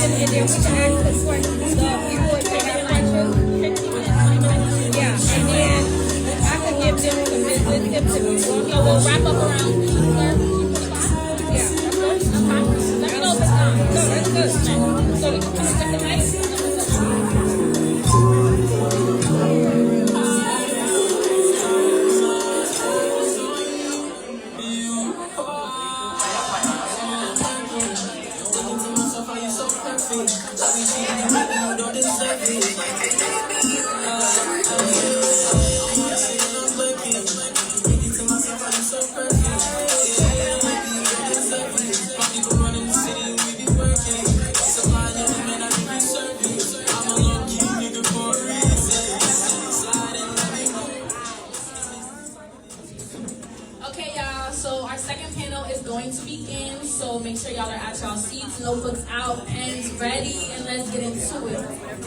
and then we can ask the questions. The people would take the questions, 15 minutes, 20 minutes. Yeah, and then I could give them some tips if you want. So we'll wrap up around 2:45. Yeah, that's good. That's fine. Let me know if it's time. No, that's good. So we can finish it tonight. Make sure y'all are at y'all seats, notebooks out, pens ready, and let's get into it.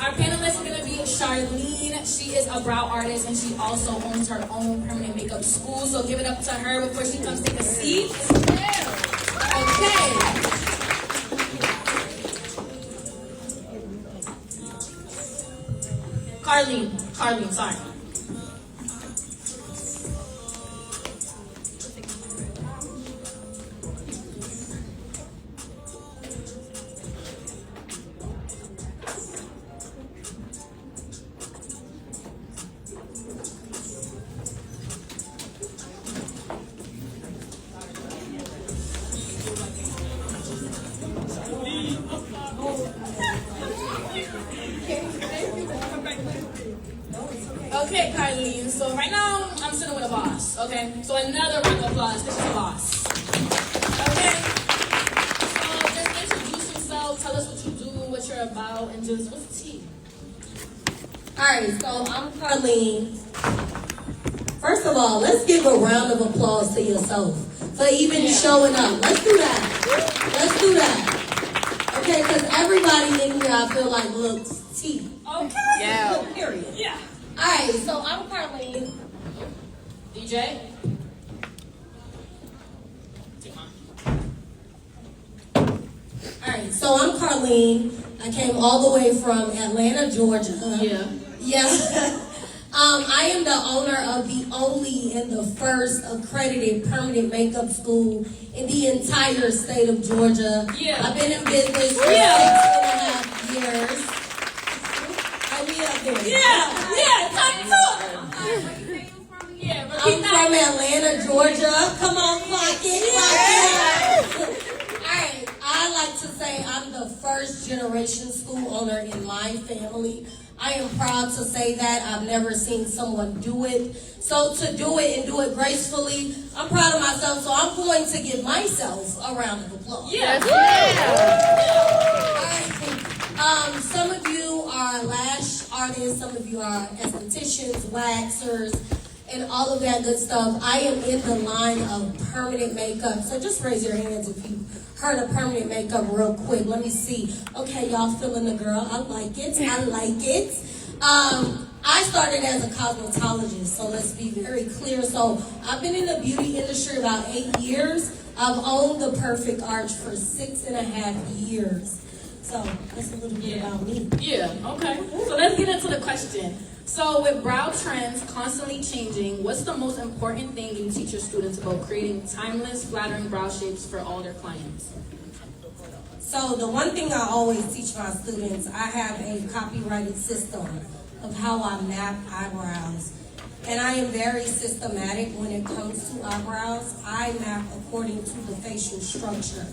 Our panelists are going to be Charlene. She is a brow artist, and she also owns her own permanent makeup school. So give it up to her before she comes take a seat. Okay. Carlene, sorry. Okay, Carlene, so right now I'm sitting with a boss, okay? So another round of applause, this is a boss. Okay? So just introduce yourself, tell us what you do, what you're about, and just what's the tea? Alright, so I'm Carlene. First of all, let's give a round of applause to yourself for even showing up. Let's do that. Let's do that. Okay, because everybody in here I feel like looks tea. Okay. Yeah. Period. Yeah. Alright, so I'm Carlene. DJ? Alright, so I'm Carlene. I came all the way from Atlanta, Georgia. Yeah. I am the owner of the only and the first accredited permanent makeup school in the entire state of Georgia. Yeah. I've been in business for 6.5 years. I'm from Atlanta, Georgia. Come on, clock it. Alright, I like to say I'm the first generation school owner in my family. I am proud to say that. I've never seen someone do it. So to do it and do it gracefully, I'm proud of myself. So I'm going to give myself a round of applause. Yes. Alright. Some of you are lash artists. Some of you are estheticians, waxers, and all of that good stuff. I am in the line of permanent makeup. So just raise your hands if you heard of permanent makeup real quick. Let me see. Okay, y'all feeling the girl. I like it. I started as a cosmetologist, so let's be very clear. So I've been in the beauty industry about 8 years. I've owned the Perfect Arch for 6.5 years. So that's a little bit about me. Yeah, okay. So let's get into the question. So with brow trends constantly changing, what's the most important thing you teach your students about creating timeless, flattering brow shapes for all their clients? So the one thing I always teach my students, I have a copyrighted system of how I map eyebrows. And I am very systematic when it comes to eyebrows. I map according to the facial structure.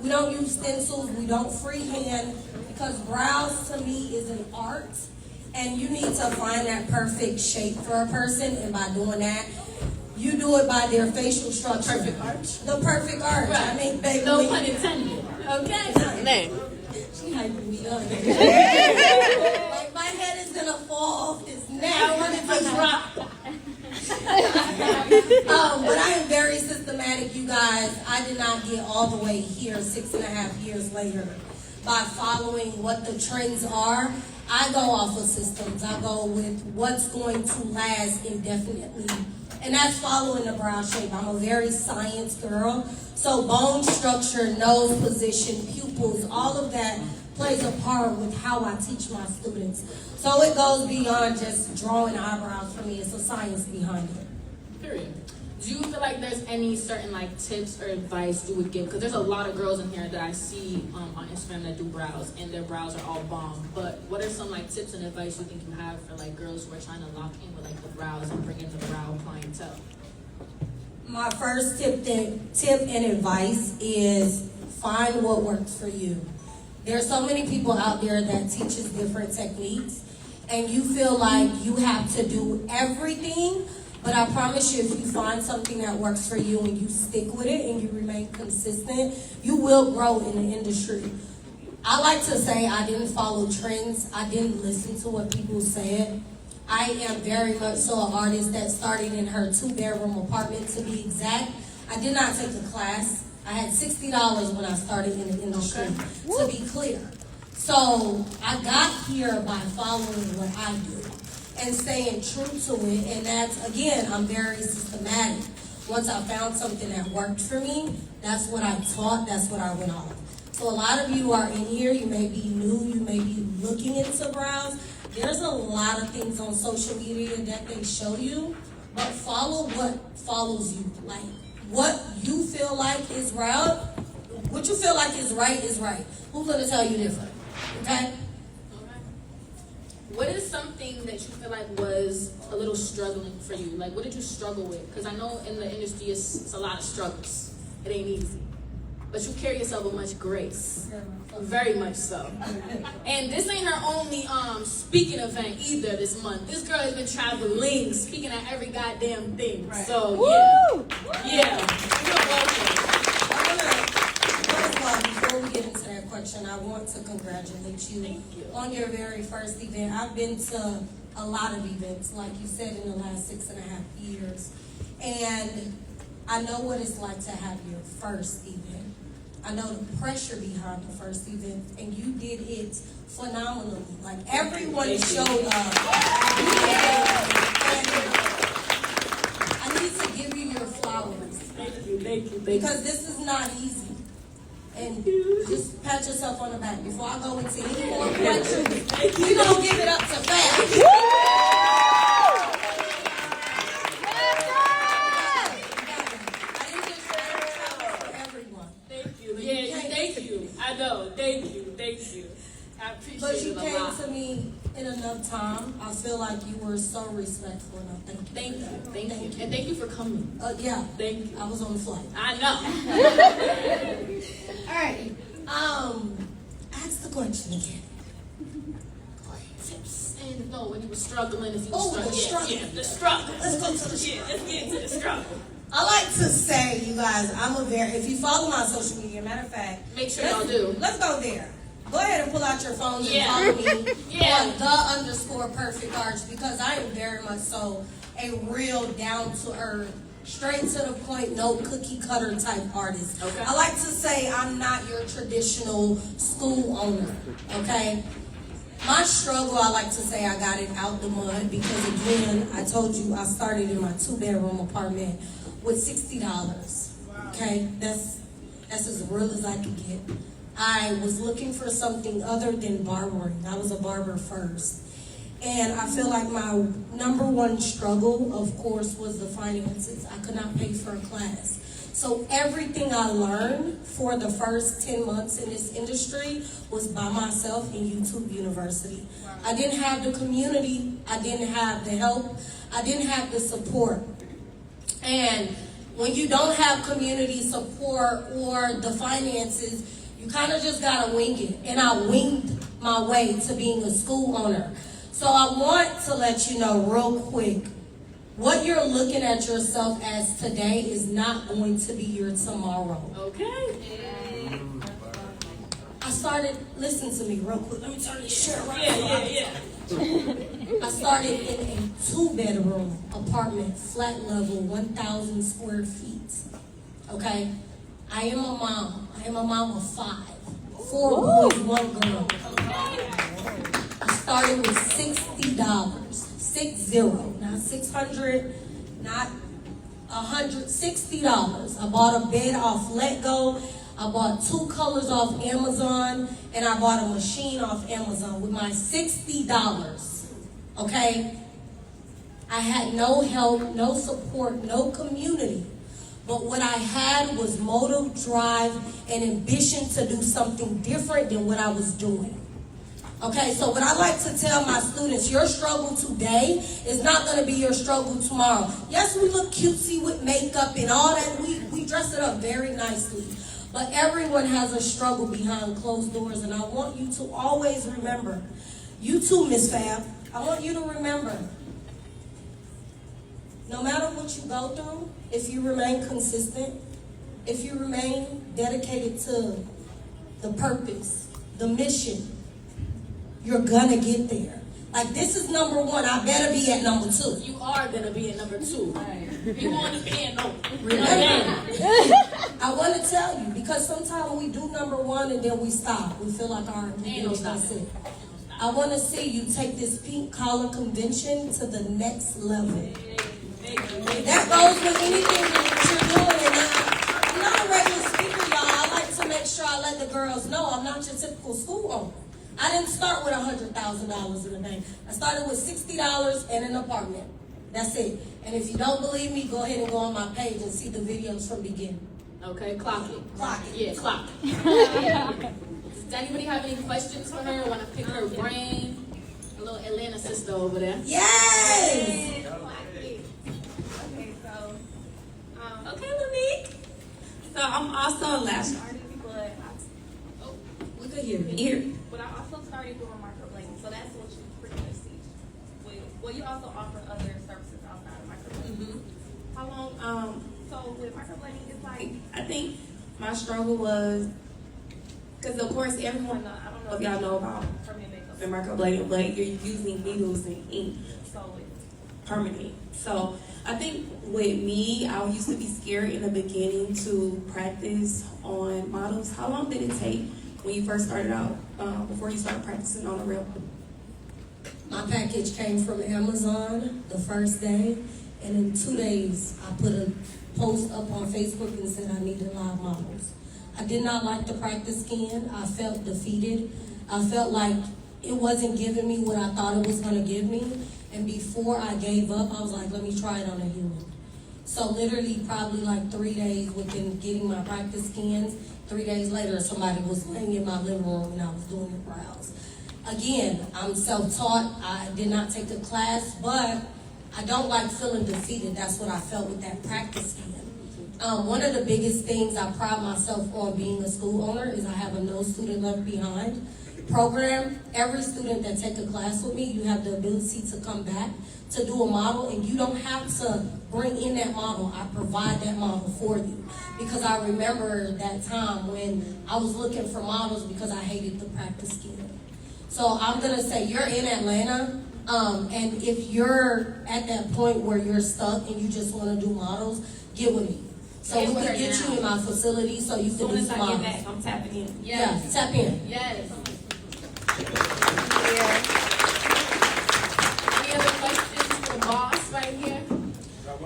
We don't use stencils, we don't freehand, because brows to me is an art. And you need to find that perfect shape for a person, and by doing that, you do it by their facial structure. Perfect arch? The perfect arch. Right. I mean, baby. No pun intended. Okay. She hyping me up. Like my head is gonna fall off this neck. I wanted to drop. But I am very systematic, you guys. I did not get all the way here 6.5 years later by following what the trends are. I go off of systems. I go with what's going to last indefinitely. And that's following the brow shape. I'm a very science girl. So bone structure, nose position, pupils, all of that plays a part with how I teach my students. So it goes beyond just drawing eyebrows for me. It's a science behind it. Period. Do you feel like there's any certain like tips or advice you would give? Because there's a lot of girls in here that I see on Instagram that do brows, and their brows are all bomb. But what are some like tips and advice you think you have for like girls who are trying to lock in with like the brows and bring in the brow clientele? My first tip and advice is find what works for you. There's so many people out there that teaches different techniques, and you feel like you have to do everything. But I promise you, if you find something that works for you and you stick with it and you remain consistent, you will grow in the industry. I like to say I didn't follow trends. I didn't listen to what people said. I am very much so an artist that started in her 2-bedroom apartment, to be exact. I did not take a class. I had $60 when I started in the industry, to be clear. So I got here by following what I do and staying true to it. And that's, again, I'm very systematic. Once I found something that worked for me, that's what I taught, that's what I went off. So a lot of you are in here, you may be new, you may be looking into brows. There's a lot of things on social media that they show you, but follow what follows you. Like, what you feel like is right, what you feel like is right is right. Who's gonna tell you different? Okay? What is something that you feel like was a little struggling for you? Like, what did you struggle with? Because I know in the industry it's a lot of struggles. It ain't easy. But you carry yourself with much grace. Very much so. And this ain't her only speaking event either this month. This girl has been traveling, speaking at every goddamn thing. Right. So, yeah. You're welcome. First of all, before we get into that question, I want to congratulate you on your very first event. I've been to a lot of events, like you said, in the last 6.5 years. And I know what it's like to have your first event. I know the pressure behind the first event, and you did it phenomenally. Like, everyone showed up. And I need to give you your flowers. Thank you. Because this is not easy. And just pat yourself on the back. Before I go into any more questions, you don't give it up to Fab. I know. Thank you. I appreciate it a lot. But you came to me in enough time. I feel like you were so respectful, and I thank you. Thank you. And thank you for coming. Yeah. Thank you. I was on the flight. I know. All right. Ask the question again. Tips and no, when you were struggling, if you were struggling. Yeah, the struggle. Let's go to the struggle. Let's get into the struggle. I like to say, you guys, if you follow my social media, matter of fact, make sure y'all do. Let's go there. Go ahead and pull out your phones and follow me on _perfect arch, because I am very much so a real down-to-earth, straight to the point, no cookie cutter type artist. Okay. I like to say I'm not your traditional school owner, okay? My struggle, I like to say I got it out the mud because, again, I told you I started in my 2-bedroom apartment with $60, okay? That's as real as I could get. I was looking for something other than barbering. I was a barber first. And I feel like my number one struggle, of course, was the finances. I could not pay for a class. So everything I learned for the first 10 months in this industry was by myself in YouTube University. I didn't have the community. I didn't have the help. I didn't have the support. And when you don't have community support or the finances, you kind of just gotta wing it. And I winged my way to being a school owner. So I want to let you know real quick, what you're looking at yourself as today is not going to be your tomorrow. Okay. I started, listen to me real quick. Let me turn this shirt around. Yeah. I started in a 2-bedroom apartment, flat level, 1,000 square feet. Okay? I am a mom. I am a mom of 5. 4 boys, 1 girl. I started with $60. 60, not 600, not 100, $60. I bought a bed off Let Go. I bought 2 colors off Amazon, and I bought a machine off Amazon with my $60, okay? I had no help, no support, no community. But what I had was motive, drive, and ambition to do something different than what I was doing. Okay, so what I like to tell my students, your struggle today is not going to be your struggle tomorrow. Yes, we look cutesy with makeup and all that. We dress it up very nicely. But everyone has a struggle behind closed doors, and I want you to always remember, you too, Miss Fab, I want you to remember, no matter what you go through, if you remain consistent, if you remain dedicated to the purpose, the mission, you're gonna get there. Like, this is number 1. I better be at number 2. You are gonna be at number 2. You won't even know. I want to tell you, because sometimes we do number 1 and then we stop. We feel like that's it. I want to see you take this pink collar convention to the next level. That goes with anything that you're doing. And I'm not a regular speaker, y'all. I like to make sure I let the girls know I'm not your typical school owner. I didn't start with $100,000 in the bank. I started with $60 and an apartment. That's it. And if you don't believe me, go ahead and go on my page and see the videos from beginning. Okay, clock it. Clock it. Yeah, clock it. Does anybody have any questions for her? Want to pick her brain? A little Atlanta sister over there. Yes! Okay, so, Okay, Monique. so I'm also a lash artist, but We could hear you. but I also started doing microblading, so that's what you pretty much teach. Well, you also offer other services outside of microblading. How long? So with microblading, it's like I think my struggle was because of course everyone. I don't know if y'all know about permanent makeup and microblading, but you're using needles and ink, so it's permanent. So I think with me, I used to be scared in the beginning to practice on models. How long did it take when you first started out, before you started practicing on the real? My package came from Amazon the first day, and in 2 days, I put a post up on Facebook and said I needed live models. I did not like the practice skin. I felt defeated. I felt like it wasn't giving me what I thought it was going to give me. And before I gave up, I was like, let me try it on a human. So literally probably like 3 days within getting my practice skins, 3 days later, somebody was laying in my living room and I was doing the brows. Again, I'm self-taught. I did not take a class, but I don't like feeling defeated. That's what I felt with that practice skin. One of the biggest things I pride myself on being a school owner is I have a no student left behind program. Every student that take a class with me, you have the ability to come back to do a model, and you don't have to bring in that model. I provide that model for you, because I remember that time when I was looking for models because I hated the practice skin. So I'm gonna say you're in Atlanta, and if you're at that point where you're stuck and you just want to do models, get with me. So we can get you in my facility so you can do some models. As soon as I get back, I'm tapping in. Yes. Yeah, tap in. Yes. Any other questions for the boss right here?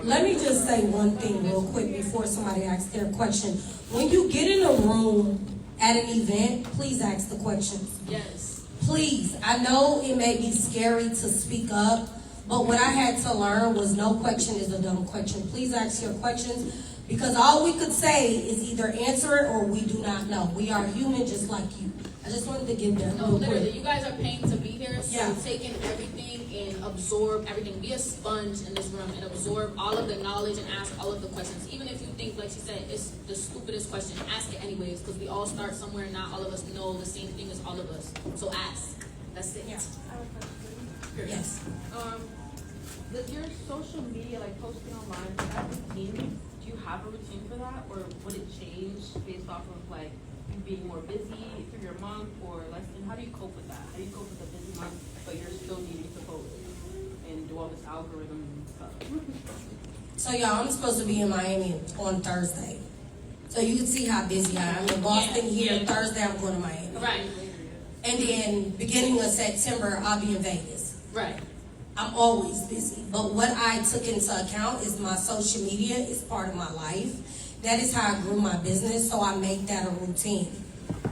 Let me just say one thing real quick before somebody asks their question. When you get in a room at an event, please ask the questions. Yes. Please, I know it may be scary to speak up, but what I had to learn was no question is a dumb question. Please ask your questions, because all we could say is either answer it or we do not know. We are human just like you. I just wanted to give that No, real literally, quick. you guys are paying to be here, so Yeah. take in everything and absorb everything. Be a sponge in this room and absorb all of the knowledge and ask all of the questions. Even if you think, like she said, it's the stupidest question, ask it anyways, because we all start somewhere and not all of us know the same thing as all of us. So ask. That's it. Yeah. I have a question. Yes. Does your social media, like posting online, is that routine? Do you have a routine for that, or would it change based off of like you being more busy through your month or less? And how do you cope with that? How do you cope with a busy month, but you're still needing to post and do all this algorithm stuff? So y'all, I'm supposed to be in Miami on Thursday. So you can see how busy I am. I'm in Boston here. Thursday I'm going to Miami. Right. And then beginning of September, I'll be in Vegas. Right. I'm always busy. But what I took into account is my social media is part of my life. That is how I grew my business, so I make that a routine.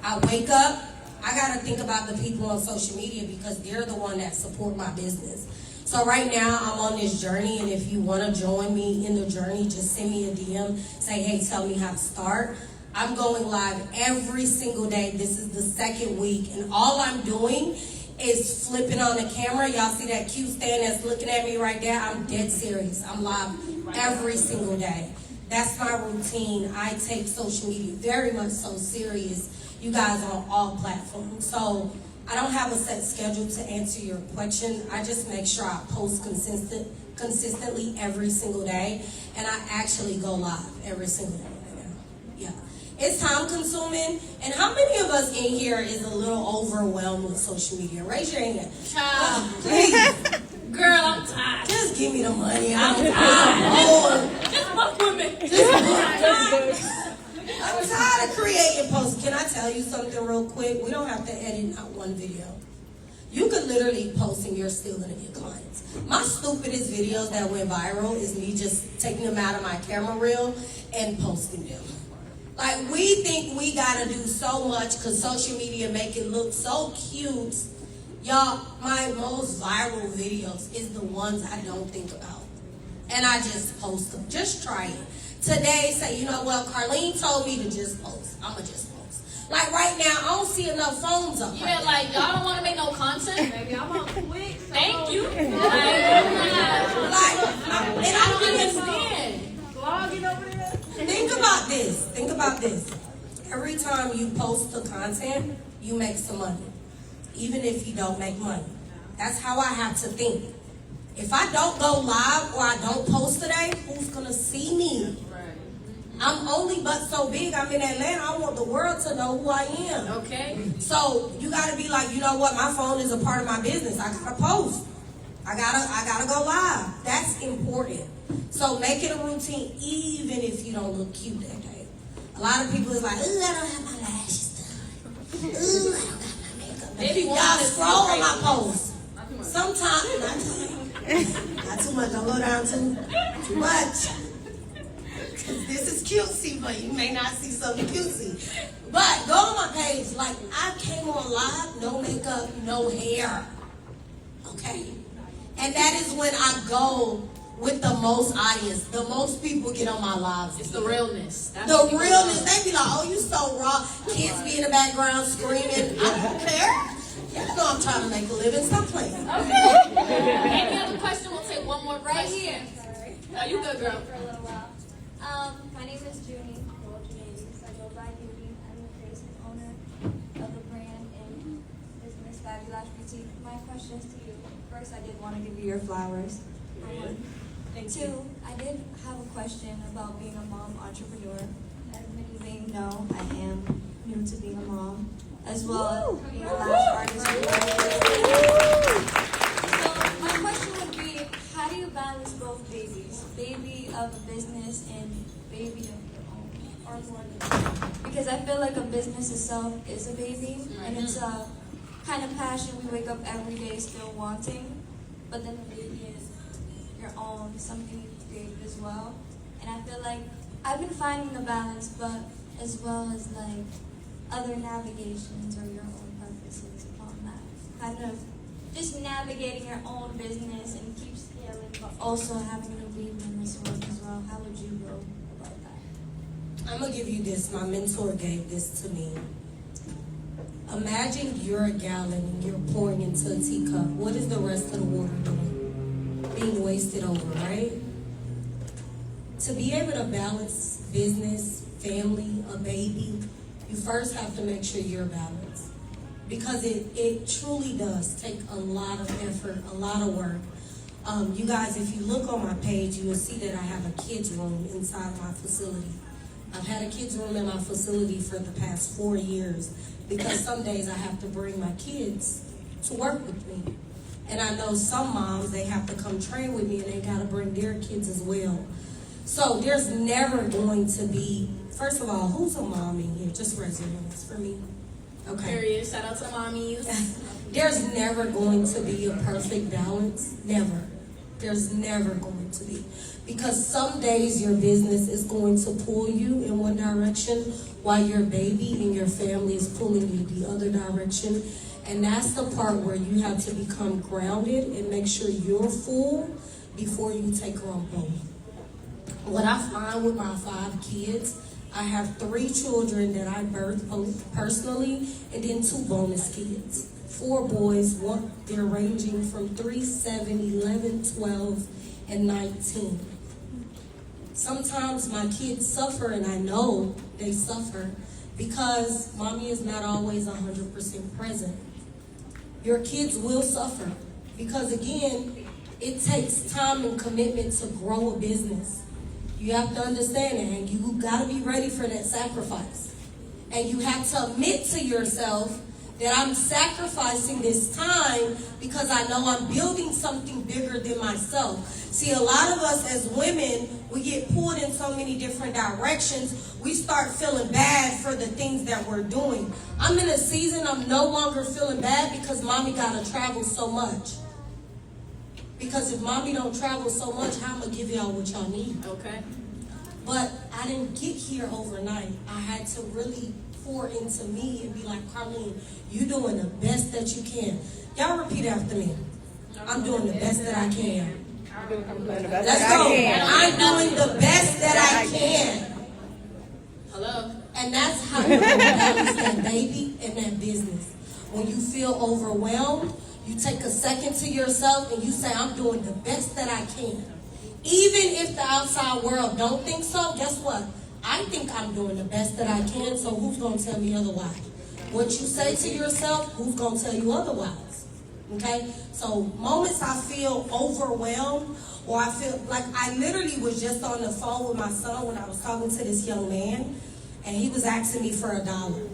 I wake up, I gotta think about the people on social media because they're the one that support my business. So right now I'm on this journey, and if you wanna join me in the journey, just send me a DM, say, hey, tell me how to start. I'm going live every single day. This is the second week, and all I'm doing is flipping on the camera. Y'all see that cute stand that's looking at me right there? I'm dead serious. I'm live every single day. That's my routine. I take social media very much so serious, you guys, on all platforms. So I don't have a set schedule to answer your question. I just make sure I post consistently every single day, and I actually go live every single day right now. Yeah. It's time consuming, and how many of us in here is a little overwhelmed with social media? Raise your hand. Child. Please. Girl, I'm tired. Just give me the money. I'm tired. Just book with me. I'm tired of creating posts. Can I tell you something real quick? We don't have to edit out one video. You could literally post and you're still gonna get clients. My stupidest videos that went viral is me just taking them out of my camera reel and posting them. Like, we think we gotta do so much because social media make it look so cute. Y'all, my most viral videos is the ones I don't think about. And I just post them. Just try it. Today, say, you know what, Carlene told me to just post. I'ma just post. Like right now, I don't see enough phones up. Yeah, right like y'all don't want to make no content. Baby, I'm on quick. So Thank you. and I don't understand. Vlogging over there. Think about this. Think about this. Every time you post the content, you make some money. Even if you don't make money. That's how I have to think. If I don't go live or I don't post today, who's gonna see me? I'm only but so big. I'm in Atlanta. I want the world to know who I am. Okay. So you gotta be like, you know what? My phone is a part of my business. I gotta post. I gotta go live. That's important. So make it a routine, even if you don't look cute that day. A lot of people is like, ooh, I don't have my lashes done. Ooh, I don't got my makeup done. They be wanting Y'all to see scroll on crazy. my posts. Sometimes, not too much. Don't go down too much. Because this is cutesy, but you may not see something cutesy. But go on my page. Like, I came on live, no makeup, no hair. Okay? And that is when I go with the most audience. The most people get on my lives. It's the realness. That's The what people realness. love. They be like, oh, you so raw. Kids be in the background screaming. I don't care. Y'all know I'm trying to make a living. Stop playing. Okay. Any other question? We'll take one more right here. Are you good, girl? For a little while. My name is Junie. I go by Junie. I'm the face and owner of the brand and business Fabulous Boutique. My questions to you. First, I did want to give you your flowers. Two, I did have a question about being a mom entrepreneur. As many of you know, I am new to being a mom, as well as being a lash artist. So my question would be, how do you balance both babies? Baby of a business and baby of your own, or more than that? Because I feel like a business itself is a baby, and it's a kind of passion we wake up every day still wanting, but then the baby is your own, something you created as well. And I feel like I've been finding the balance, but as well as like other navigations or your own purposes upon that. Kind of just navigating your own business and keep scaling, but also having a baby in this world as well. How would you go about that? I'm going to give you this. My mentor gave this to me. Imagine you're a gallon and you're pouring into a teacup. What is the rest of the water doing? Being wasted over, right? To be able to balance business, family, a baby, you first have to make sure you're balanced. Because it truly does take a lot of effort, a lot of work. You guys, if you look on my page, you will see that I have a kids room inside my facility. I've had a kids room in my facility for the past 4 years because some days I have to bring my kids to work with me. And I know some moms, they have to come train with me and they gotta bring their kids as well. So there's never going to be, first of all, who's a mom in here? Just raise your hands for me. Okay. Period. Shout out to mommies. There's never going to be a perfect balance. Never. There's never going to be. Because some days your business is going to pull you in one direction while your baby and your family is pulling you the other direction. And that's the part where you have to become grounded and make sure you're full before you take on both. What I find with my 5 kids, I have 3 children that I birthed personally, and then 2 bonus kids. 4 boys, they're ranging from 3, 7, 11, 12, and 19. Sometimes my kids suffer, and I know they suffer because mommy is not always 100% present. Your kids will suffer because, again, it takes time and commitment to grow a business. You have to understand that, and you got to be ready for that sacrifice. And you have to admit to yourself that I'm sacrificing this time because I know I'm building something bigger than myself. See, a lot of us as women, we get pulled in so many different directions. We start feeling bad for the things that we're doing. I'm in a season I'm no longer feeling bad because mommy got to travel so much. Because if mommy don't travel so much, how am I going to give y'all what y'all need? Okay. But I didn't get here overnight. I had to really pour into me and be like, Carlene, you doing the best that you can. Y'all repeat after me. I'm doing the best that I can. Let's go. I'm doing the best that I can. Hello? And that's how you balance that baby and that business. When you feel overwhelmed, you take a second to yourself and you say, I'm doing the best that I can. Even if the outside world don't think so, guess what? I think I'm doing the best that I can, so who's going to tell me otherwise? What you say to yourself, who's going to tell you otherwise? Okay? So moments I feel overwhelmed, or I feel like I literally was just on the phone with my son when I was talking to this young man, and he was asking me for $1.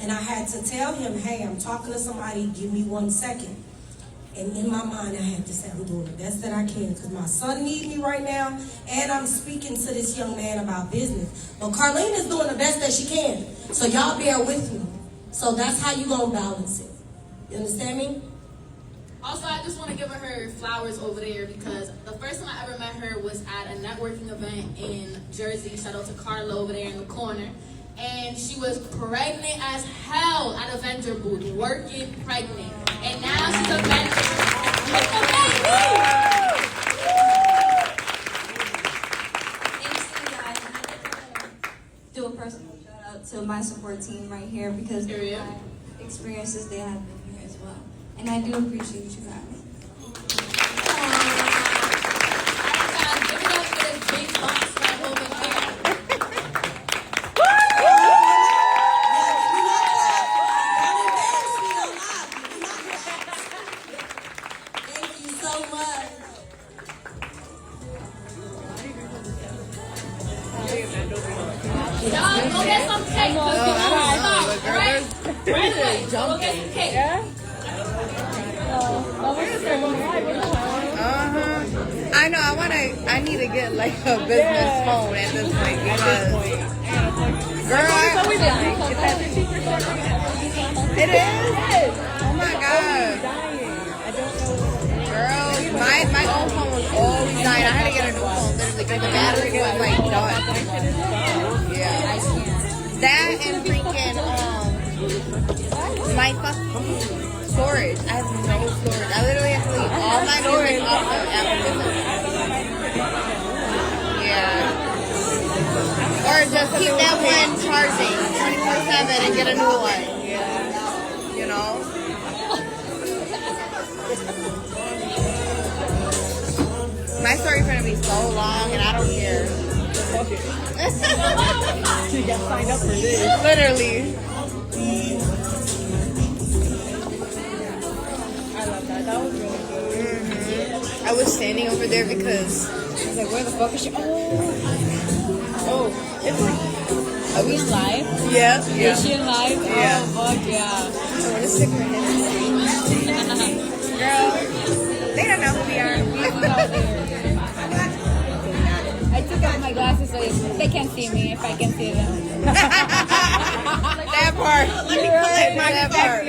And I had to tell him, hey, I'm talking to somebody, give me 1 second. And in my mind, I had to say, I'm doing the best that I can because my son needs me right now, and I'm speaking to this young man about business. But Carlene is doing the best that she can, so y'all bear with me. So that's how you gonna balance it. You understand me? Also, I just want to give her flowers over there because the first time I ever met her was at a networking event in Jersey. Shout out to Carla over there in the corner. And she was pregnant as hell at a vendor booth, working pregnant. And now she's a vendor. Thanks to you guys. And I just want to do a personal shout out to my support team right here because of my experiences they have been here as well. And I do appreciate you guys. Give it up for this big box right over there. Y'all go get some cake. Let's get some right? Right away. Go get some cake. I know. I need to get like a business phone at this point because, girl, it is. Oh my god, girl, my old phone was always dying. I had to get a new phone literally because the battery was like done. Yeah, that and freaking my fucking storage. I have no storage. I literally have to leave all my music off of Apple Music. Yeah. Or just keep that one charging 24/7 and get a new one. Yeah. You know? My story's gonna be so long and I don't care. You got signed up for this. Literally. That was really good. I was standing over there because I was like, where the fuck is she? Oh, it's like, are we in live? yeah. Is she in live? Yeah. Oh, fuck yeah. I want to stick her head in the street. Girl, they don't know who we are. I took off my glasses so they can't see me if I can see them. That part. Let me collect my part.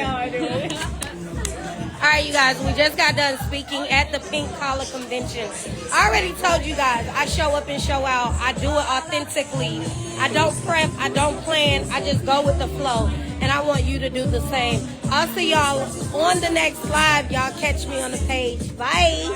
right, you guys, we just got done speaking at the Pink Collar Convention. I already told you guys, I show up and show out. I do it authentically. I don't prep, I don't plan, I just go with the flow. And I want you to do the same. I'll see y'all on the next live. Y'all catch me on the page. Bye.